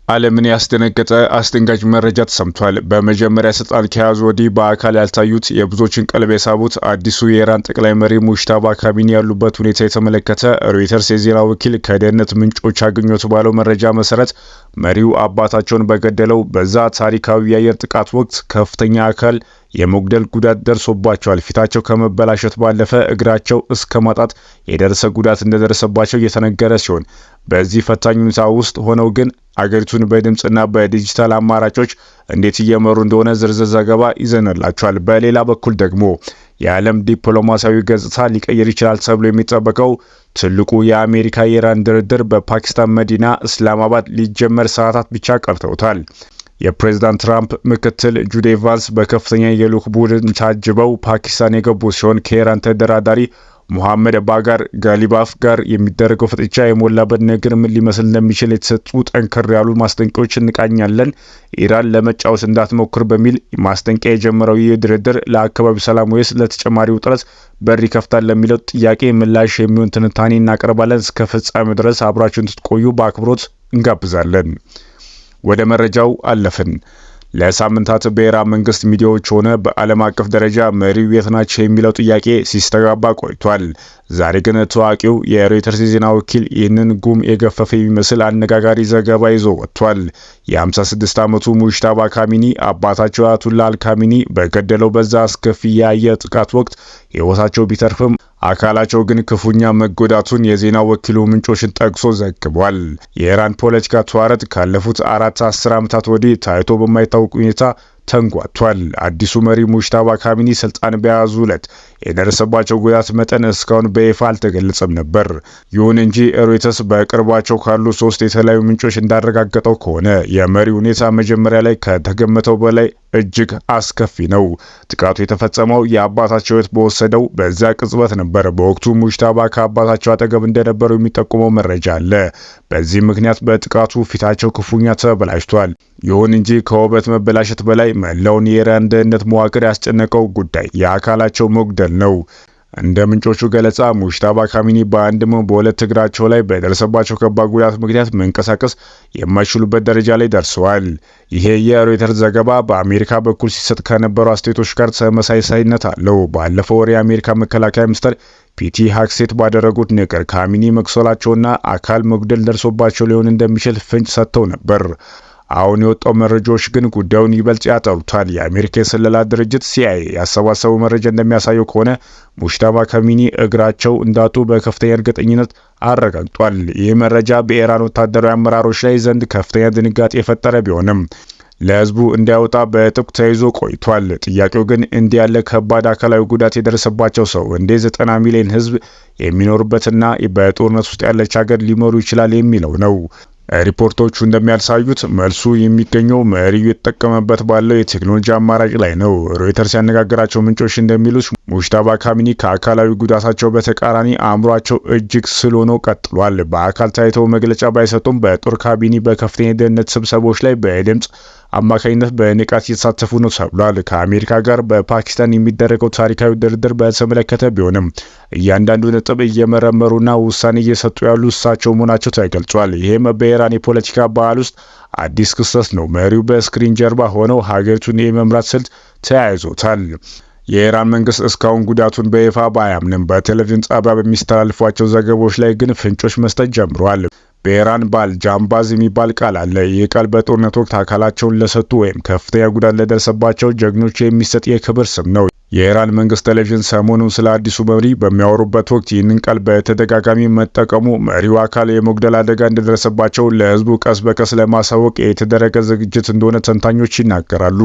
ዓለምን ያስደነገጠ አስደንጋጭ መረጃ ተሰምቷል። በመጀመሪያ ስልጣን ከያዙ ወዲህ በአካል ያልታዩት የብዙዎችን ቀልብ የሳቡት አዲሱ የኢራን ጠቅላይ መሪ ሙጅተባ ካሚኒ ያሉበት ሁኔታ የተመለከተ ሮይተርስ የዜና ወኪል ከደህንነት ምንጮች አገኘሁት ባለው መረጃ መሰረት መሪው አባታቸውን በገደለው በዛ ታሪካዊ የአየር ጥቃት ወቅት ከፍተኛ አካል የመጉደል ጉዳት ደርሶባቸዋል። ፊታቸው ከመበላሸት ባለፈ እግራቸው እስከ ማጣት የደረሰ ጉዳት እንደደረሰባቸው እየተነገረ ሲሆን በዚህ ፈታኝ ሁኔታ ውስጥ ሆነው ግን አገሪቱን በድምጽና በዲጂታል አማራጮች እንዴት እየመሩ እንደሆነ ዝርዝር ዘገባ ይዘንላችኋል። በሌላ በኩል ደግሞ የዓለም ዲፕሎማሲያዊ ገጽታ ሊቀይር ይችላል ተብሎ የሚጠበቀው ትልቁ የአሜሪካ የኢራን ድርድር በፓኪስታን መዲና እስላማባድ ሊጀመር ሰዓታት ብቻ ቀርተውታል። የፕሬዝዳንት ትራምፕ ምክትል ጁዲ ቫንስ በከፍተኛ የልዑክ ቡድን ታጅበው ፓኪስታን የገቡ ሲሆን ከኢራን ተደራዳሪ ሙሐመድ ባጋር ጋሊባፍ ጋር የሚደረገው ፍጥጫ የሞላበት ነገር ምን ሊመስል እንደሚችል የተሰጡ ጠንከር ያሉ ማስጠንቀቂያዎች እንቃኛለን። ኢራን ለመጫወት እንዳትሞክር በሚል ማስጠንቀቂያ የጀመረው ይህ ድርድር ለአካባቢው ሰላም ወይስ ለተጨማሪ ውጥረት በር ይከፍታል ለሚለው ጥያቄ ምላሽ የሚሆን ትንታኔ እናቀርባለን። እስከ ፍጻሜው ድረስ አብራችሁን ትቆዩ በአክብሮት እንጋብዛለን። ወደ መረጃው አለፍን። ለሳምንታት በኢራን መንግስት ሚዲያዎች ሆነ በዓለም አቀፍ ደረጃ መሪው የት ናቸው የሚለው ጥያቄ ሲስተጋባ ቆይቷል። ዛሬ ግን ታዋቂው የሮይተርስ ዜና ወኪል ይህንን ጉም የገፈፈ የሚመስል አነጋጋሪ ዘገባ ይዞ ወጥቷል። የ56 ዓመቱ ሙጅተባ ካሚኒ አባታቸው አያቱላ አልካሚኒ በገደለው በዛ አስከፊ የአየር ጥቃት ወቅት ሕይወታቸው ቢተርፍም አካላቸው ግን ክፉኛ መጎዳቱን የዜና ወኪሉ ምንጮችን ጠቅሶ ዘግቧል። የኢራን ፖለቲካ ተዋረድ ካለፉት 10 ዓመታት ወዲህ ታይቶ በማይታወቅ ሁኔታ ተንጓቷል። አዲሱ መሪ ሙጅተባ ካሚኒ ስልጣን በያዙ ዕለት የደረሰባቸው ጉዳት መጠን እስካሁን በይፋ አልተገለጸም ነበር። ይሁን እንጂ ሮይተርስ በቅርባቸው ካሉ 3 የተለያዩ ምንጮች እንዳረጋገጠው ከሆነ የመሪው ሁኔታ መጀመሪያ ላይ ከተገመተው በላይ እጅግ አስከፊ ነው። ጥቃቱ የተፈጸመው የአባታቸው ሕይወት በወሰደው በዛ ቅጽበት ነበር። በወቅቱ ሙጅተባ ከአባታቸው አጠገብ እንደነበሩ የሚጠቁመው መረጃ አለ። በዚህ ምክንያት በጥቃቱ ፊታቸው ክፉኛ ተበላሽቷል። ይሁን እንጂ ከውበት መበላሸት በላይ መላውን የኢራን ደህንነት መዋቅር ያስጨነቀው ጉዳይ የአካላቸው መጉደል ነው። እንደ ምንጮቹ ገለጻ ሙጅተባ ካሚኒ በአንድም በሁለት እግራቸው ላይ በደረሰባቸው ከባድ ጉዳት ምክንያት መንቀሳቀስ የማይችሉበት ደረጃ ላይ ደርሰዋል። ይሄ የሮይተርስ ዘገባ በአሜሪካ በኩል ሲሰጥ ከነበሩ አስተያየቶች ጋር ተመሳሳይነት አለው። ባለፈው ወር የአሜሪካ መከላከያ ሚኒስትር ፒቲ ሃክሴት ባደረጉት ንግግር ካሚኒ መቁሰላቸውና አካል መጉደል ደርሶባቸው ሊሆን እንደሚችል ፍንጭ ሰጥተው ነበር። አሁን የወጣው መረጃዎች ግን ጉዳዩን ይበልጥ ያጠሩታል። የአሜሪካ የስለላ ድርጅት ሲአይኤ ያሰባሰበው መረጃ እንደሚያሳየው ከሆነ ሙጅተባ ካሚኒ እግራቸው እንዳጡ በከፍተኛ እርግጠኝነት አረጋግጧል። ይህ መረጃ በኢራን ወታደራዊ አመራሮች ላይ ዘንድ ከፍተኛ ድንጋጤ የፈጠረ ቢሆንም ለህዝቡ እንዳይወጣ በጥብቅ ተይዞ ቆይቷል። ጥያቄው ግን እንዲህ ያለ ከባድ አካላዊ ጉዳት የደረሰባቸው ሰው እንዴት 90 ሚሊዮን ህዝብ የሚኖርበትና በጦርነት ውስጥ ያለች ሀገር ሊመሩ ይችላል የሚለው ነው። ሪፖርቶቹ እንደሚያሳዩት መልሱ የሚገኘው መሪው የተጠቀመበት ባለው የቴክኖሎጂ አማራጭ ላይ ነው። ሮይተርስ ያነጋገራቸው ምንጮች እንደሚሉት ሙጅተባ ካሚኒ ከአካላዊ ጉዳታቸው በተቃራኒ አእምሯቸው እጅግ ስል ሆኖ ቀጥሏል። በአካል ታይተው መግለጫ ባይሰጡም በጦር ካቢኔ በከፍተኛ የደህንነት ስብሰባዎች ላይ በድምጽ አማካኝነት በንቃት እየተሳተፉ ነው ተብሏል። ከአሜሪካ ጋር በፓኪስታን የሚደረገው ታሪካዊ ድርድር በተመለከተ ቢሆንም እያንዳንዱ ነጥብ እየመረመሩና ውሳኔ እየሰጡ ያሉ እሳቸው መሆናቸው ተገልጿል። ይህም በኢራን የፖለቲካ ባህል ውስጥ አዲስ ክስተት ነው። መሪው በስክሪን ጀርባ ሆነው ሀገሪቱን የመምራት ስልት ተያይዞታል። የኢራን መንግስት እስካሁን ጉዳቱን በይፋ ባያምንም በቴሌቪዥን ጣቢያ በሚስተላልፏቸው ዘገባዎች ላይ ግን ፍንጮች መስጠት ጀምረዋል። በኢራን ባል ጃምባዝ የሚባል ቃል አለ። ይህ ቃል በጦርነት ወቅት አካላቸውን ለሰጡ ወይም ከፍተኛ ጉዳት ለደረሰባቸው ጀግኖች የሚሰጥ የክብር ስም ነው። የኢራን መንግስት ቴሌቪዥን ሰሞኑን ስለ አዲሱ መሪ በሚያወሩበት ወቅት ይህንን ቃል በተደጋጋሚ መጠቀሙ መሪው አካል የመጉደል አደጋ እንደደረሰባቸው ለህዝቡ ቀስ በቀስ ለማሳወቅ የተደረገ ዝግጅት እንደሆነ ተንታኞች ይናገራሉ።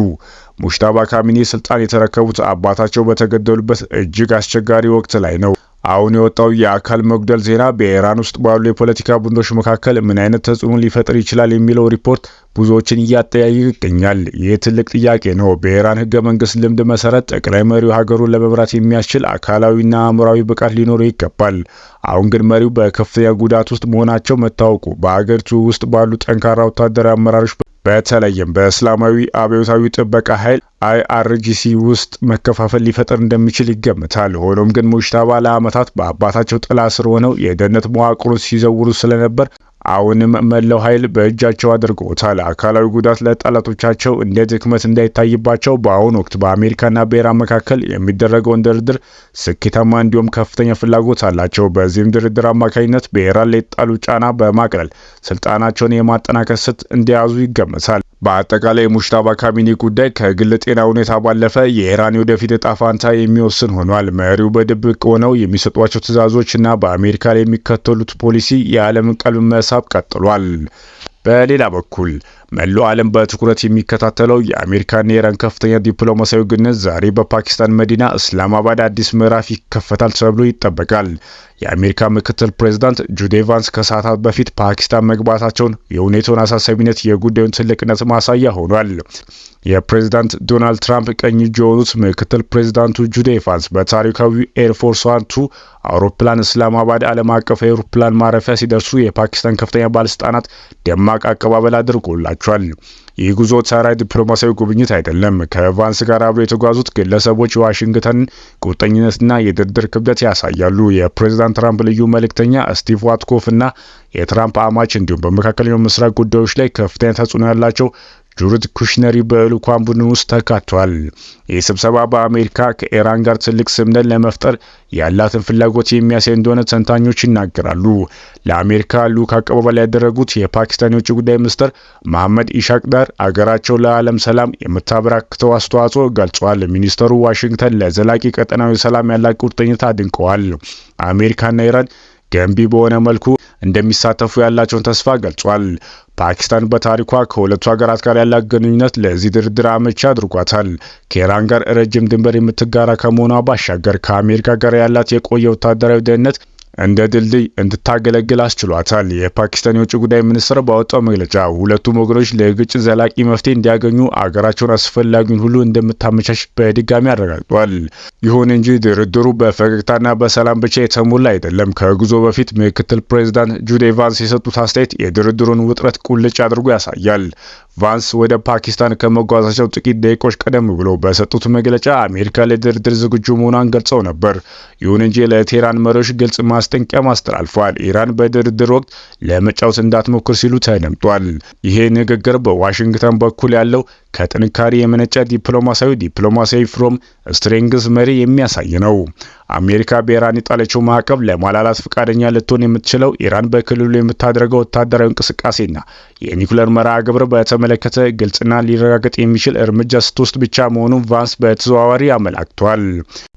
ሙጅተባ ካሚኒ ስልጣን የተረከቡት አባታቸው በተገደሉበት እጅግ አስቸጋሪ ወቅት ላይ ነው። አሁን የወጣው የአካል መጉደል ዜና በኢራን ውስጥ ባሉ የፖለቲካ ቡድኖች መካከል ምን አይነት ተጽዕኖ ሊፈጥር ይችላል የሚለው ሪፖርት ብዙዎችን እያጠያየ ይገኛል። ይህ ትልቅ ጥያቄ ነው። በኢራን ህገ መንግስት ልምድ መሰረት ጠቅላይ መሪው ሀገሩን ለመምራት የሚያስችል አካላዊና አእምሯዊ ብቃት ሊኖረው ይገባል። አሁን ግን መሪው በከፍተኛ ጉዳት ውስጥ መሆናቸው መታወቁ በአገሪቱ ውስጥ ባሉ ጠንካራ ወታደራዊ አመራሮች በተለይም በእስላማዊ አብዮታዊ ጥበቃ ኃይል IRGC ውስጥ መከፋፈል ሊፈጠር እንደሚችል ይገምታል። ሆኖም ግን ሙጅተባ ለዓመታት በአባታቸው ጥላ ስር ሆነው የደህንነት መዋቅሩን ሲዘውሩ ስለነበር አሁንም መላው ኃይል በእጃቸው አድርገውታል። አካላዊ ጉዳት ለጠላቶቻቸው እንደ ድክመት እንዳይታይባቸው በአሁኑ ወቅት በአሜሪካና በኢራን መካከል የሚደረገውን ድርድር ስኬታማ እንዲሁም ከፍተኛ ፍላጎት አላቸው። በዚህም ድርድር አማካኝነት በኢራን ላይ ጣሉ ጫና በማቅለል ስልጣናቸውን የማጠናከር ስልት እንዲያዙ ይገመታል። በአጠቃላይ የሙጅተባ ካሚኒ ጉዳይ ከግል ጤና ሁኔታ ባለፈ የኢራን ወደፊት ዕጣ ፈንታ የሚወስን ሆኗል። መሪው በድብቅ ሆነው የሚሰጧቸው ትዕዛዞችና በአሜሪካ ላይ የሚከተሉት ፖሊሲ የዓለምን ቀልብ መሳብ ቀጥሏል። በሌላ በኩል መላው ዓለም በትኩረት የሚከታተለው የአሜሪካና የኢራን ከፍተኛ ዲፕሎማሲያዊ ግንኙነት ዛሬ በፓኪስታን መዲና እስላማባድ አዲስ ምዕራፍ ይከፈታል ተብሎ ይጠበቃል። የአሜሪካ ምክትል ፕሬዝዳንት ጁዲ ቫንስ ከሰዓታት በፊት ፓኪስታን መግባታቸውን የሁኔታውን አሳሳቢነት የጉዳዩን ትልቅነት ማሳያ ሆኗል። የፕሬዝዳንት ዶናልድ ትራምፕ ቀኝ እጅ የሆኑት ምክትል ፕሬዝዳንቱ ጁዲ ቫንስ በታሪካዊ ኤርፎርስ 1 አውሮፕላን እስላማባድ ዓለም አቀፍ አውሮፕላን ማረፊያ ሲደርሱ የፓኪስታን ከፍተኛ ባለስልጣናት ደማቅ አቀባበል አድርጎላቸዋል። ይህ ጉዞ ተራ ዲፕሎማሲያዊ ጉብኝት አይደለም። ከቫንስ ጋር አብረው የተጓዙት ግለሰቦች የዋሽንግተንን ቁርጠኝነትና የድርድር ክብደት ያሳያሉ። የፕሬዝዳንት ትራምፕ ልዩ መልእክተኛ ስቲቭ ዋትኮፍ እና የትራምፕ አማች እንዲሁም በመካከለኛው ምስራቅ ጉዳዮች ላይ ከፍተኛ ተጽዕኖ ያላቸው ጁሪድ ኩሽነሪ በልዑካን ቡድን ውስጥ ተካተዋል። ይህ ስብሰባ በአሜሪካ ከኢራን ጋር ትልቅ ስምምነት ለመፍጠር ያላትን ፍላጎት የሚያሳይ እንደሆነ ተንታኞች ይናገራሉ። ለአሜሪካ ልዑክ አቀባበል ያደረጉት የፓኪስታን የውጭ ጉዳይ ሚኒስትር መሐመድ ኢሻቅዳር አገራቸው ለዓለም ሰላም የምታበረክተው አስተዋጽኦ ገልጸዋል። ሚኒስትሩ ዋሽንግተን ለዘላቂ ቀጠናዊ ሰላም ያላት ቁርጠኝነት አድንቀዋል። አሜሪካና ኢራን ገንቢ በሆነ መልኩ እንደሚሳተፉ ያላቸውን ተስፋ ገልጿል። ፓኪስታን በታሪኳ ከሁለቱ ሀገራት ጋር ያላት ግንኙነት ለዚህ ድርድር አመቺ አድርጓታል። ከኢራን ጋር ረጅም ድንበር የምትጋራ ከመሆኗ ባሻገር ከአሜሪካ ጋር ያላት የቆየ ወታደራዊ ደህንነት እንደ ድልድይ እንድታገለግል አስችሏታል። የፓኪስታን የውጭ ጉዳይ ሚኒስትር ባወጣው መግለጫ ሁለቱም ወገኖች ለግጭት ዘላቂ መፍትሄ እንዲያገኙ አገራቸውን አስፈላጊውን ሁሉ እንደምታመቻች በድጋሚ አረጋግጧል። ይሁን እንጂ ድርድሩ በፈገግታና በሰላም ብቻ የተሞላ አይደለም። ከጉዞ በፊት ምክትል ፕሬዝዳንት ጁዲ ቫንስ የሰጡት አስተያየት የድርድሩን ውጥረት ቁልጭ አድርጎ ያሳያል። ቫንስ ወደ ፓኪስታን ከመጓዛቸው ጥቂት ደቂቆች ቀደም ብሎ በሰጡት መግለጫ አሜሪካ ለድርድር ዝግጁ መሆኗን ገልጸው ነበር። ይሁን እንጂ ለቴህራን መሪዎች ግልጽ ማስጠንቀቂያ አስተላልፈዋል። ኢራን በድርድር ወቅት ለመጫወት እንዳትሞክር ሲሉ ተደምጧል። ይሄ ንግግር በዋሽንግተን በኩል ያለው ከጥንካሬ የመነጨ ዲፕሎማሲያዊ ፍሮም ስትሬንግስ መሪ የሚያሳይ ነው። አሜሪካ በኢራን የጣለችው ማዕቀብ ለማላላት ፈቃደኛ ልትሆን የምትችለው ኢራን በክልሉ የምታደርገው ወታደራዊ እንቅስቃሴና የኒውክሌር መርሃ ግብር በተመለከተ ግልጽና ሊረጋገጥ የሚችል እርምጃ ስትወስድ ብቻ መሆኑን ቫንስ በተዘዋዋሪ አመላክቷል።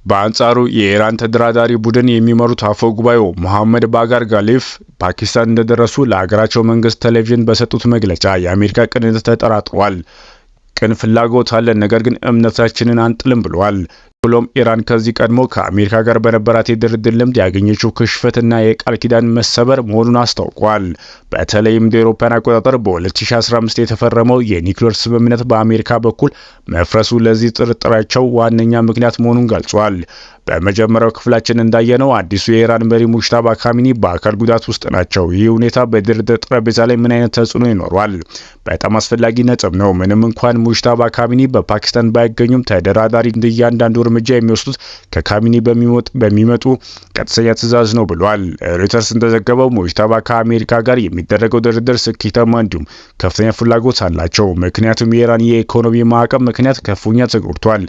በአንጻሩ የኢራን ተደራዳሪ ቡድን የሚመሩት አፈ ጉባኤው መሐመድ ባጋር ጋሊፍ ፓኪስታን እንደደረሱ ለሀገራቸው መንግስት ቴሌቪዥን በሰጡት መግለጫ የአሜሪካ ቅንነት ተጠራጥሯል። ቅን ፍላጎት አለን፣ ነገር ግን እምነታችንን አንጥልም ብለዋል። ብሎም ኢራን ከዚህ ቀድሞ ከአሜሪካ ጋር በነበራት የድርድር ልምድ ያገኘችው ክሽፈትና የቃል ኪዳን መሰበር መሆኑን አስታውቋል። በተለይም እንደ አውሮፓውያን አቆጣጠር በ2015 የተፈረመው የኒውክሌር ስምምነት በአሜሪካ በኩል መፍረሱ ለዚህ ጥርጥራቸው ዋነኛ ምክንያት መሆኑን ገልጿል። በመጀመሪያው ክፍላችን እንዳየነው አዲሱ የኢራን መሪ ሙጅተባ ካሚኒ በአካል ጉዳት ውስጥ ናቸው። ይህ ሁኔታ በድርድር ጠረጴዛ ላይ ምን አይነት ተጽዕኖ ይኖረዋል? በጣም አስፈላጊ ነጥብ ነው። ምንም እንኳን ሙጅተባ ካሚኒ በፓኪስታን ባይገኙም ተደራዳሪ እያንዳንዱ እርምጃ የሚወስዱት ከካሚኒ በሚመጡ ቀጥተኛ ትዕዛዝ ነው ብሏል። ሮይተርስ እንደዘገበው ሙጅተባ ከአሜሪካ ጋር የሚደረገው ድርድር ስኬታማ እንዲሁም ከፍተኛ ፍላጎት አላቸው። ምክንያቱም የኢራን የኢኮኖሚ ማዕቀብ ምክንያት ክፉኛ ተጎድቷል።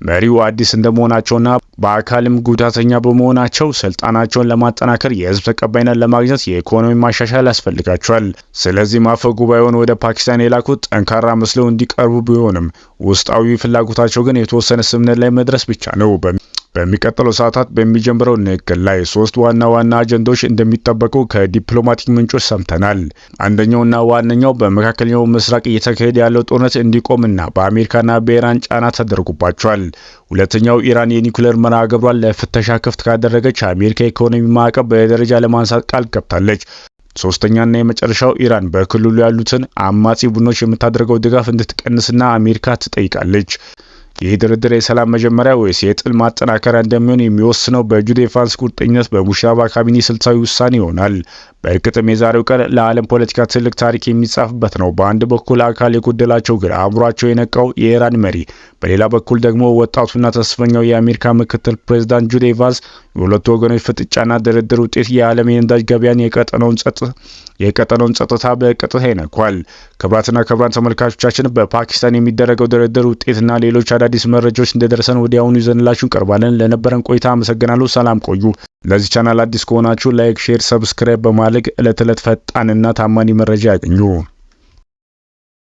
መሪው አዲስ እንደመሆናቸውና በአካልም ጉዳተኛ በመሆናቸው ስልጣናቸውን ለማጠናከር የህዝብ ተቀባይነት ለማግኘት የኢኮኖሚ ማሻሻል ያስፈልጋቸዋል። ስለዚህ አፈ ጉባኤውን ወደ ፓኪስታን የላኩት ጠንካራ መስለው እንዲቀርቡ ቢሆንም ውስጣዊ ፍላጎታቸው ግን የተወሰነ ስምምነት ላይ መድረስ ብቻ ነው። በሚቀጥለው ሰዓታት በሚጀምረው ንግግር ላይ 3 ዋና አጀንዳዎች እንደሚጠበቁ ከዲፕሎማቲክ ምንጮች ሰምተናል። አንደኛውና ዋነኛው በመካከለኛው ምስራቅ እየተካሄደ ያለው ጦርነት እንዲቆምና በአሜሪካና በኢራን ጫና ተደርጎባቸዋል። ሁለተኛው ኢራን የኒውክሌር መርሃ ግብሯን ለፍተሻ ክፍት ካደረገች አሜሪካ ኢኮኖሚ ማዕቀብ በደረጃ ለማንሳት ቃል ገብታለች። ሶስተኛና የመጨረሻው ኢራን በክልሉ ያሉትን አማጺ ቡድኖች የምታደርገው ድጋፍ እንድትቀንስና አሜሪካ ትጠይቃለች። ይህ ድርድር የሰላም መጀመሪያ ወይስ የጥል ማጠናከሪያ እንደሚሆን የሚወስነው በጁዲ ቫንስ ቁርጠኝነት በሙጅተባ ካሚኒ ስልታዊ ውሳኔ ይሆናል። በእርግጥም የዛሬው ቀን ለዓለም ፖለቲካ ትልቅ ታሪክ የሚጻፍበት ነው። በአንድ በኩል አካል የጎደላቸው ግን አእምሯቸው የነቃው የኢራን መሪ፣ በሌላ በኩል ደግሞ ወጣቱና ተስፈኛው የአሜሪካ ምክትል ፕሬዝዳንት ጄዲ ቫንስ የሁለቱ ወገኖች ፍጥጫና ድርድር ውጤት የዓለም የነዳጅ ገበያን የቀጠናውን ጸጥታ በቀጥታ ይነኳል። ክቡራትና ክቡራን ተመልካቾቻችን በፓኪስታን የሚደረገው ድርድር ውጤትና ሌሎች አዳዲስ መረጃዎች እንደደረሰን ወዲያውኑ ይዘንላችሁ እንቀርባለን። ለነበረን ቆይታ አመሰግናለሁ። ሰላም ቆዩ። ለዚህ ቻናል አዲስ ከሆናችሁ ላይክ፣ ሼር፣ ሰብስክራይብ በማድረግ ዕለት ዕለት ፈጣንና ታማኒ መረጃ ያገኙ።